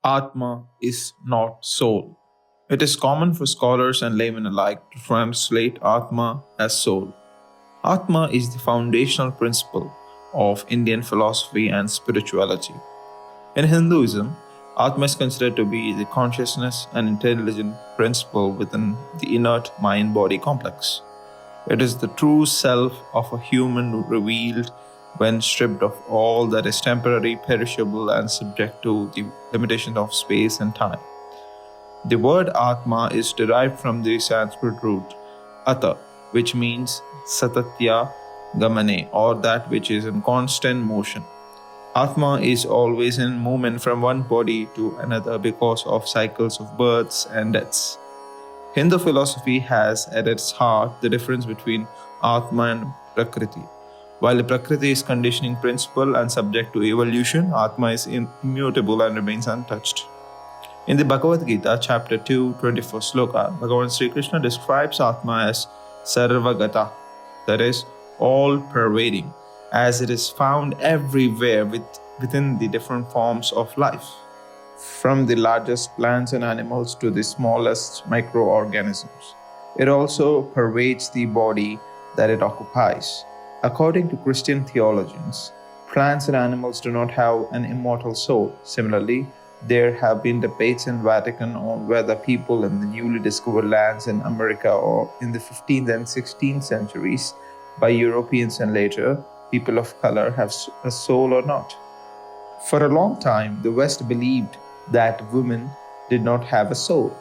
Atma is not soul. It is common for scholars and laymen alike to translate Atma as soul. Atma is the foundational principle of Indian philosophy and spirituality. In Hinduism, Atma is considered to be the consciousness and intelligent principle within the inert mind body complex. It is the true self of a human revealed when stripped of all that is temporary, perishable, and subject to the limitations of space and time. The word Atma is derived from the Sanskrit root Ata, which means Satatya Gamane, or that which is in constant motion. Atma is always in movement from one body to another because of cycles of births and deaths. Hindu philosophy has at its heart the difference between Atma and Prakriti. While Prakriti is conditioning principle and subject to evolution, Atma is immutable and remains untouched. In the Bhagavad Gita, chapter 2, 24 sloka, Bhagavan Sri Krishna describes Atma as Sarvagata, that is, all-pervading, as it is found everywhere within the different forms of life, from the largest plants and animals to the smallest microorganisms. It also pervades the body that it occupies. According to Christian theologians, plants and animals do not have an immortal soul. Similarly, there have been debates in Vatican on whether people in the newly discovered lands in America or in the 15th and 16th centuries by Europeans and later people of color have a soul or not. For a long time, the West believed that women did not have a soul.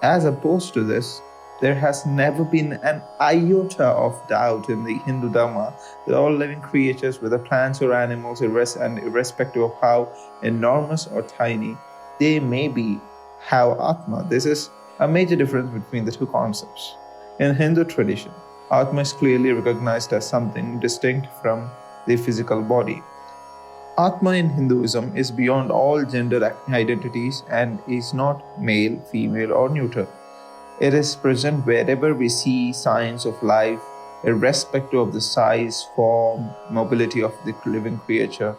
As opposed to this, there has never been an iota of doubt in the Hindu Dharma that all living creatures, whether plants or animals, irrespective of how enormous or tiny they may be, have Atma. This is a major difference between the two concepts. In Hindu tradition, Atma is clearly recognized as something distinct from the physical body. Atma in Hinduism is beyond all gender identities and is not male, female, or neuter. It is present wherever we see signs of life, irrespective of the size, form, mobility of the living creature.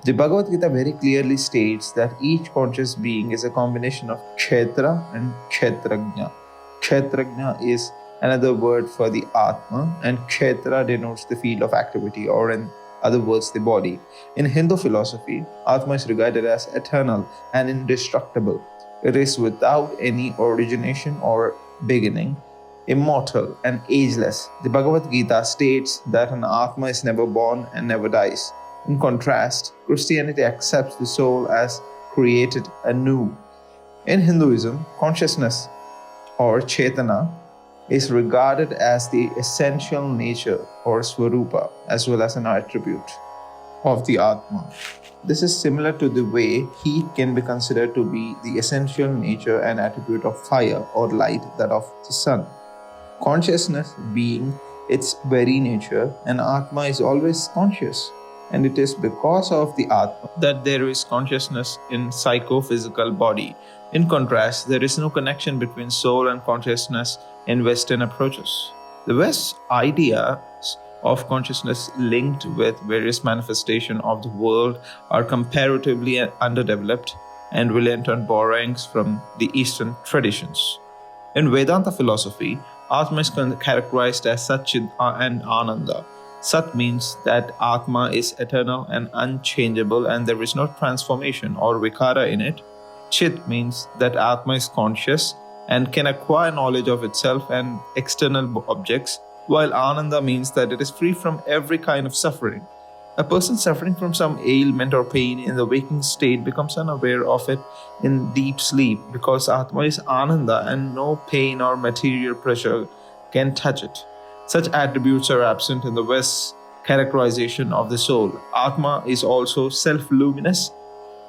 The Bhagavad Gita very clearly states that each conscious being is a combination of Kshetra and Kshetrajna. Kshetrajna is another word for the Atma, and Kshetra denotes the field of activity, or in other words, the body. In Hindu philosophy, Atma is regarded as eternal and indestructible. It is without any origination or beginning, immortal and ageless. The Bhagavad Gita states that an Atma is never born and never dies. In contrast, Christianity accepts the soul as created anew. In Hinduism, consciousness or Chetana is regarded as the essential nature or Swarupa, as well as an attribute of the Atma. This is similar to the way heat can be considered to be the essential nature and attribute of fire or light, that of the sun. Consciousness being its very nature, and Atma is always conscious. And it is because of the Atma that there is consciousness in psychophysical body. In contrast, there is no connection between soul and consciousness in Western approaches. The West's idea of consciousness linked with various manifestations of the world are comparatively underdeveloped and reliant on borrowings from the Eastern traditions. In Vedanta philosophy, Atma is characterized as Satchid and Ananda. Sat means that Atma is eternal and unchangeable and there is no transformation or vikara in it. Chit means that Atma is conscious and can acquire knowledge of itself and external objects, while Ananda means that it is free from every kind of suffering. A person suffering from some ailment or pain in the waking state becomes unaware of it in deep sleep because Atma is Ananda and no pain or material pressure can touch it. Such attributes are absent in the West's characterization of the soul. Atma is also self-luminous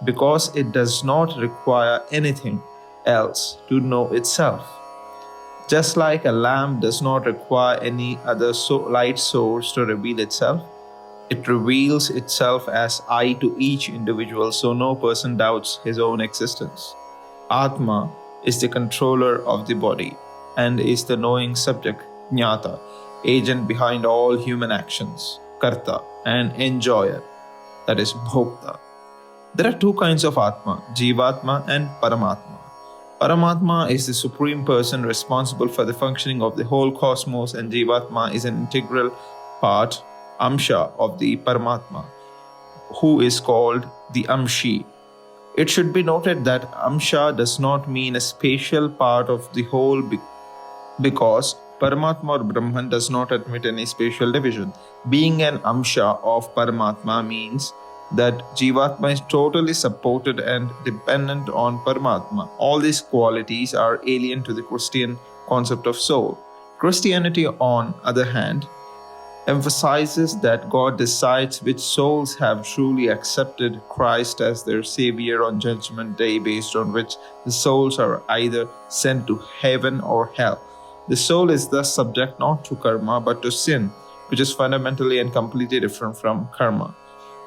because it does not require anything else to know itself. Just like a lamp does not require any other light source to reveal itself, it reveals itself as I to each individual, so no person doubts his own existence. Atma is the controller of the body and is the knowing subject, Jnata, agent behind all human actions, Karta, and enjoyer, that is Bhokta. There are two kinds of Atma, Jivatma and Paramatma. Paramatma is the supreme person responsible for the functioning of the whole cosmos, and Jivatma is an integral part, Amsha, of the Paramatma, who is called the Amshi. It should be noted that Amsha does not mean a spatial part of the whole because Paramatma or Brahman does not admit any spatial division. Being an Amsha of Paramatma means that Jivatma is totally supported and dependent on Paramatma. All these qualities are alien to the Christian concept of soul. Christianity, on the other hand, emphasizes that God decides which souls have truly accepted Christ as their Savior on Judgment Day, based on which the souls are either sent to heaven or hell. The soul is thus subject not to karma but to sin, which is fundamentally and completely different from karma.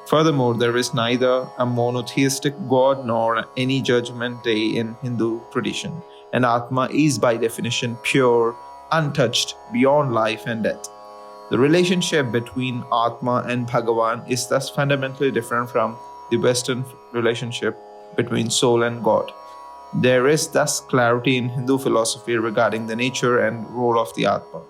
Furthermore, there is neither a monotheistic God nor any judgment day in Hindu tradition, and Atma is by definition pure, untouched, beyond life and death. The relationship between Atma and Bhagavan is thus fundamentally different from the Western relationship between soul and God. There is thus clarity in Hindu philosophy regarding the nature and role of the Atma.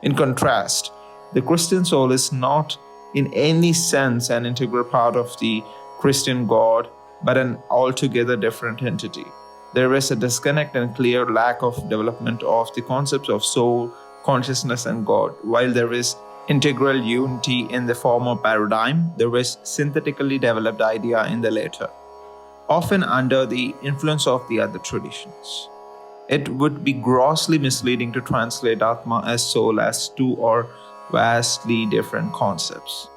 In contrast, the Christian soul is not in any sense an integral part of the Christian God, but an altogether different entity. There is a disconnect and clear lack of development of the concepts of soul, consciousness, and God. While there is integral unity in the former paradigm, there is synthetically developed idea in the latter, often under the influence of the other traditions. It would be grossly misleading to translate Atma as soul as two or vastly different concepts.